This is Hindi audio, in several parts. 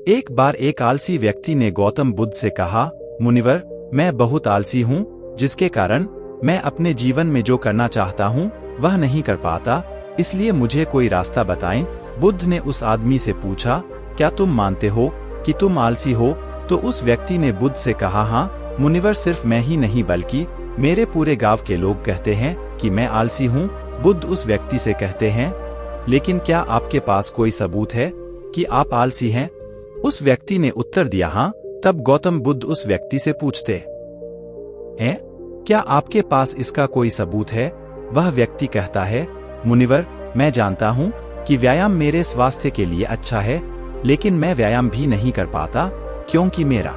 एक बार एक आलसी व्यक्ति ने गौतम बुद्ध से कहा, मुनिवर, मैं बहुत आलसी हूँ, जिसके कारण मैं अपने जीवन में जो करना चाहता हूँ वह नहीं कर पाता, इसलिए मुझे कोई रास्ता बताएं। बुद्ध ने उस आदमी से पूछा, क्या तुम मानते हो कि तुम आलसी हो? तो उस व्यक्ति ने बुद्ध से कहा, हाँ मुनिवर, सिर्फ मैं ही नहीं बल्कि मेरे पूरे गांव के लोग कहते हैं कि मैं आलसी हूँ। बुद्ध उस व्यक्ति से कहते हैं, लेकिन क्या आपके पास कोई सबूत है कि आप आलसी हैं? उस व्यक्ति ने उत्तर दिया, हाँ। तब गौतम बुद्ध उस व्यक्ति से पूछते हैं, क्या आपके पास इसका कोई सबूत है? वह व्यक्ति कहता है, मुनिवर, मैं जानता हूँ कि व्यायाम मेरे स्वास्थ्य के लिए अच्छा है, लेकिन मैं व्यायाम भी नहीं कर पाता क्योंकि मेरा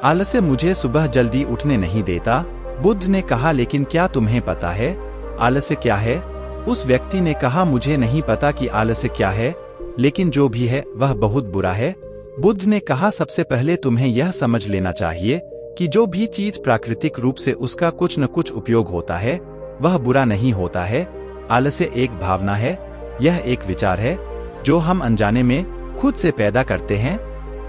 आलस्य मुझे सुबह जल्दी उठने नहीं देता। बुद्ध ने कहा, लेकिन क्या तुम्हें पता है आलस्य क्या है? उस व्यक्ति ने कहा, मुझे नहीं पता कि आलस्य क्या है, लेकिन जो भी है वह बहुत बुरा है। बुद्ध ने कहा, सबसे पहले तुम्हें यह समझ लेना चाहिए कि जो भी चीज प्राकृतिक रूप से उसका कुछ न कुछ उपयोग होता है वह बुरा नहीं होता है। आलस्य एक भावना है, यह एक विचार है जो हम अनजाने में खुद से पैदा करते हैं।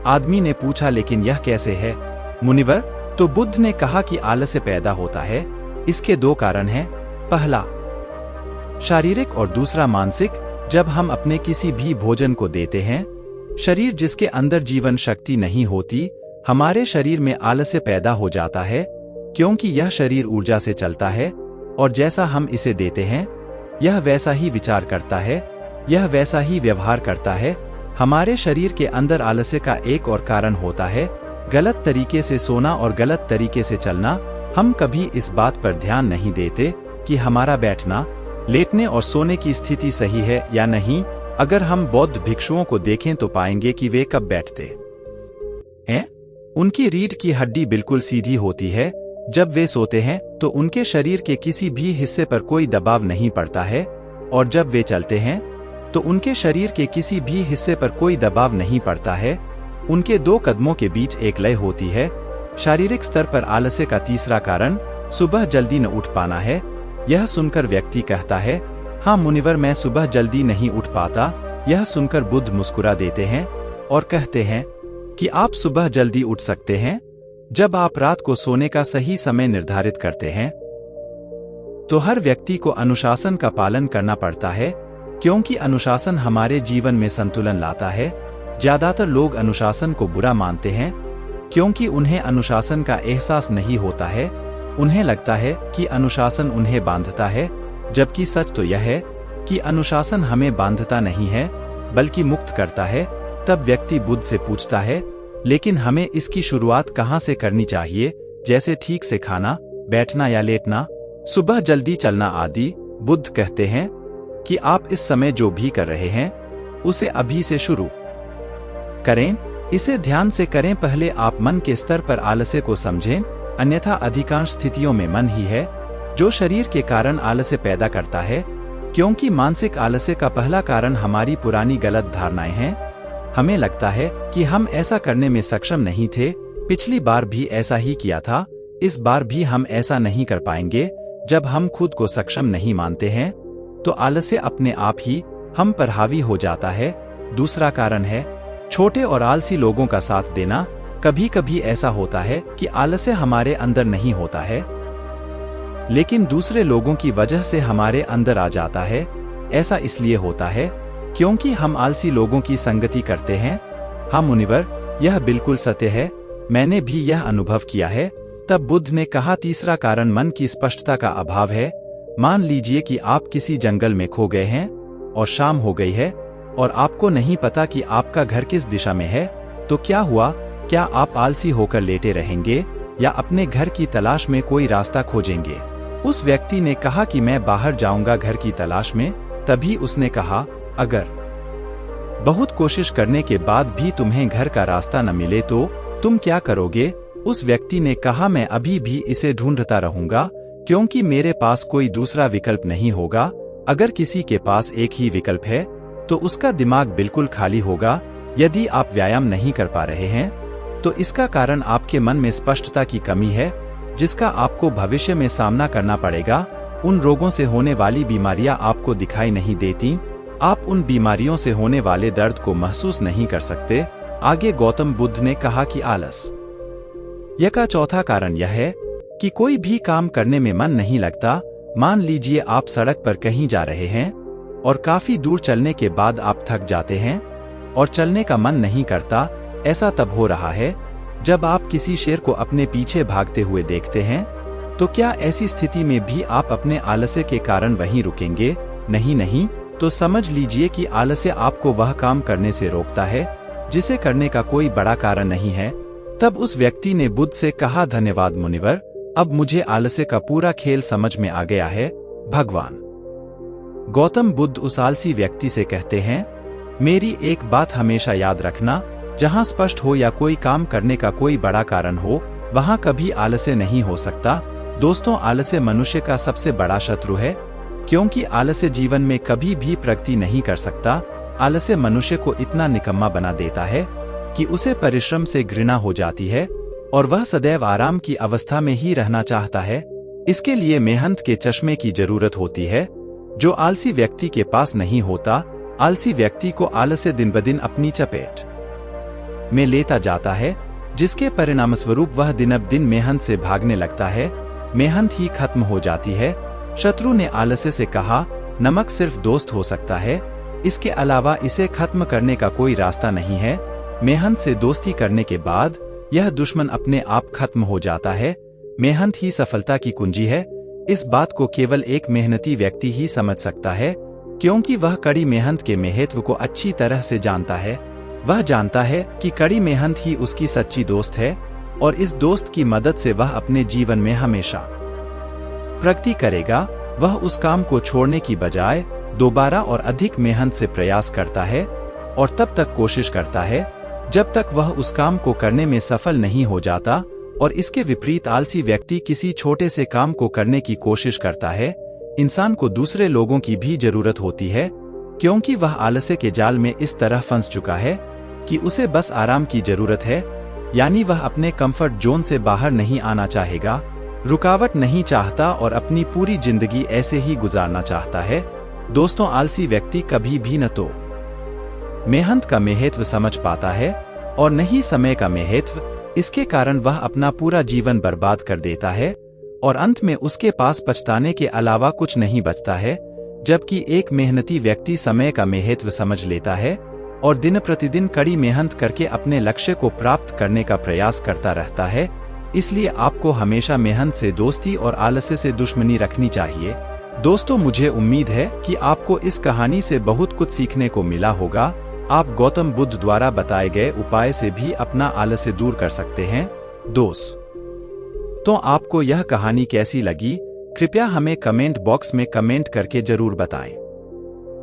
आदमी ने पूछा, लेकिन यह कैसे है मुनिवर? तो बुद्ध ने कहा कि आलस्य पैदा होता है, इसके दो कारण हैं, पहला शारीरिक और दूसरा मानसिक। जब हम अपने किसी भी भोजन को देते हैं, शरीर जिसके अंदर जीवन शक्ति नहीं होती, हमारे शरीर में आलस्य पैदा हो जाता है, क्योंकि यह शरीर ऊर्जा से चलता है और जैसा हम इसे देते हैं यह वैसा ही विचार करता है, यह वैसा ही व्यवहार करता है। हमारे शरीर के अंदर आलस्य का एक और कारण होता है गलत तरीके से सोना और गलत तरीके से चलना। हम कभी इस बात पर ध्यान नहीं देते कि हमारा बैठना, लेटने और सोने की स्थिति सही है या नहीं। अगर हम बौद्ध भिक्षुओं को देखें तो पाएंगे कि वे कब बैठते हैं, उनकी रीढ़ की हड्डी बिल्कुल सीधी होती है। जब वे सोते हैं तो उनके शरीर के किसी भी हिस्से पर कोई दबाव नहीं पड़ता है, और जब वे चलते हैं तो उनके शरीर के किसी भी हिस्से पर कोई दबाव नहीं पड़ता है। उनके दो कदमों के बीच एक लय होती है। शारीरिक स्तर पर आलस्य का तीसरा कारण सुबह जल्दी न उठ पाना है। यह सुनकर व्यक्ति कहता है, हाँ मुनिवर, मैं सुबह जल्दी नहीं उठ पाता। यह सुनकर बुद्ध मुस्कुरा देते हैं और कहते हैं कि आप सुबह जल्दी उठ सकते हैं जब आप रात को सोने का सही समय निर्धारित करते हैं। तो हर व्यक्ति को अनुशासन का पालन करना पड़ता है, क्योंकि अनुशासन हमारे जीवन में संतुलन लाता है। ज्यादातर लोग अनुशासन को बुरा मानते हैं, क्योंकि उन्हें अनुशासन का एहसास नहीं होता है। उन्हें लगता है कि अनुशासन उन्हें बांधता है, जबकि सच तो यह है कि अनुशासन हमें बांधता नहीं है बल्कि मुक्त करता है। तब व्यक्ति बुद्ध से पूछता है, लेकिन हमें इसकी शुरुआत कहाँ से करनी चाहिए, जैसे ठीक से खाना, बैठना या लेटना, सुबह जल्दी चलना आदि? बुद्ध कहते हैं कि आप इस समय जो भी कर रहे हैं उसे अभी से शुरू करें, इसे ध्यान से करें। पहले आप मन के स्तर पर आलस्य को समझें, अन्यथा अधिकांश स्थितियों में मन ही है जो शरीर के कारण आलस्य पैदा करता है, क्योंकि मानसिक आलस्य का पहला कारण हमारी पुरानी गलत धारणाएं हैं। हमें लगता है कि हम ऐसा करने में सक्षम नहीं थे, पिछली बार भी ऐसा ही किया था, इस बार भी हम ऐसा नहीं कर पाएंगे। जब हम खुद को सक्षम नहीं मानते हैं तो आलस्य अपने आप ही हम पर हावी हो जाता है। दूसरा कारण है छोटे और आलसी लोगों का साथ देना। कभी कभी ऐसा होता है कि आलस्य हमारे अंदर नहीं होता है, लेकिन दूसरे लोगों की वजह से हमारे अंदर आ जाता है। ऐसा इसलिए होता है क्योंकि हम आलसी लोगों की संगति करते हैं। हाँ मुनिवर, यह बिल्कुल सत्य है, मैंने भी यह अनुभव किया है। तब बुद्ध ने कहा, तीसरा कारण मन की स्पष्टता का अभाव है। मान लीजिए कि आप किसी जंगल में खो गए हैं और शाम हो गई है और आपको नहीं पता कि आपका घर किस दिशा में है, तो क्या हुआ? क्या आप आलसी होकर लेटे रहेंगे या अपने घर की तलाश में कोई रास्ता खोजेंगे? उस व्यक्ति ने कहा कि मैं बाहर जाऊंगा घर की तलाश में। तभी उसने कहा, अगर बहुत कोशिश करने के बाद भी तुम्हें घर का रास्ता न मिले तो तुम क्या करोगे? उस व्यक्ति ने कहा, मैं अभी भी इसे ढूंढता रहूंगा, क्योंकि मेरे पास कोई दूसरा विकल्प नहीं होगा। अगर किसी के पास एक ही विकल्प है तो उसका दिमाग बिल्कुल खाली होगा। यदि आप व्यायाम नहीं कर पा रहे हैं तो इसका कारण आपके मन में स्पष्टता की कमी है, जिसका आपको भविष्य में सामना करना पड़ेगा। उन रोगों से होने वाली बीमारियां आपको दिखाई नहीं देती, आप उन बीमारियों से होने वाले दर्द को महसूस नहीं कर सकते। आगे गौतम बुद्ध ने कहा कि आलस यह का चौथा कारण यह है कि कोई भी काम करने में मन नहीं लगता। मान लीजिए आप सड़क पर कहीं जा रहे हैं और काफी दूर चलने के बाद आप थक जाते हैं और चलने का मन नहीं करता। ऐसा तब हो रहा है जब आप किसी शेर को अपने पीछे भागते हुए देखते हैं। तो क्या ऐसी स्थिति में भी आप अपने आलस्य के कारण वहीं रुकेंगे? नहीं, तो समझ लीजिए कि आलस्य आपको वह काम करने से रोकता है जिसे करने का कोई बड़ा कारण नहीं है। तब उस व्यक्ति ने बुद्ध से कहा, धन्यवाद मुनिवर, अब मुझे आलस्य का पूरा खेल समझ में आ गया है। भगवान गौतम बुद्ध उस आलसी व्यक्ति से कहते हैं, मेरी एक बात हमेशा याद रखना, जहां स्पष्ट हो या कोई काम करने का कोई बड़ा कारण हो, वहां कभी आलस्य नहीं हो सकता। दोस्तों, आलस्य मनुष्य का सबसे बड़ा शत्रु है, क्योंकि आलस्य जीवन में कभी भी प्रगति नहीं कर सकता। आलस्य मनुष्य को इतना निकम्मा बना देता है कि उसे परिश्रम से घृणा हो जाती है और वह सदैव आराम की अवस्था में ही रहना चाहता है। इसके लिए मेहनत के चश्मे की जरूरत होती है, जो आलसी व्यक्ति के पास नहीं होता। आलसी व्यक्ति को आलस्य दिन ब दिन अपनी चपेट में लेता जाता है, जिसके परिणामस्वरूप वह दिन ब दिन मेहनत से भागने लगता है। मेहनत ही खत्म हो जाती है। शत्रु ने आलस्य से कहा, नमक सिर्फ दोस्त हो सकता है, इसके अलावा इसे खत्म करने का कोई रास्ता नहीं है। मेहनत से दोस्ती करने के बाद यह दुश्मन अपने आप खत्म हो जाता है। मेहनत ही सफलता की कुंजी है। इस बात को केवल एक मेहनती व्यक्ति ही समझ सकता है, क्योंकि वह कड़ी मेहनत के महत्व को अच्छी तरह से जानता है। वह जानता है कि कड़ी मेहनत ही उसकी सच्ची दोस्त है और इस दोस्त की मदद से वह अपने जीवन में हमेशा प्रगति करेगा। वह उस काम को छोड़ने की बजाय दोबारा और अधिक मेहनत से प्रयास करता है और तब तक कोशिश करता है जब तक वह उस काम को करने में सफल नहीं हो जाता। और इसके विपरीत आलसी व्यक्ति किसी छोटे से काम को करने की कोशिश करता है। इंसान को दूसरे लोगों की भी जरूरत होती है, क्योंकि वह आलस्य के जाल में इस तरह फंस चुका है कि उसे बस आराम की जरूरत है। यानी वह अपने कंफर्ट जोन से बाहर नहीं आना चाहेगा, रुकावट नहीं चाहता और अपनी पूरी जिंदगी ऐसे ही गुजारना चाहता है। दोस्तों, आलसी व्यक्ति कभी भी न तो मेहनत का महत्व समझ पाता है और न ही समय का महत्व। इसके कारण वह अपना पूरा जीवन बर्बाद कर देता है और अंत में उसके पास पछताने के अलावा कुछ नहीं बचता है। जबकि एक मेहनती व्यक्ति समय का महत्व समझ लेता है और दिन प्रतिदिन कड़ी मेहनत करके अपने लक्ष्य को प्राप्त करने का प्रयास करता रहता है। इसलिए आपको हमेशा मेहनत से दोस्ती और आलस्य से दुश्मनी रखनी चाहिए। दोस्तों, मुझे उम्मीद है कि आपको इस कहानी से बहुत कुछ सीखने को मिला होगा। आप गौतम बुद्ध द्वारा बताए गए उपाय से भी अपना आलस्य दूर कर सकते हैं। तो आपको यह कहानी कैसी लगी, कृपया हमें कमेंट बॉक्स में कमेंट करके जरूर बताएं।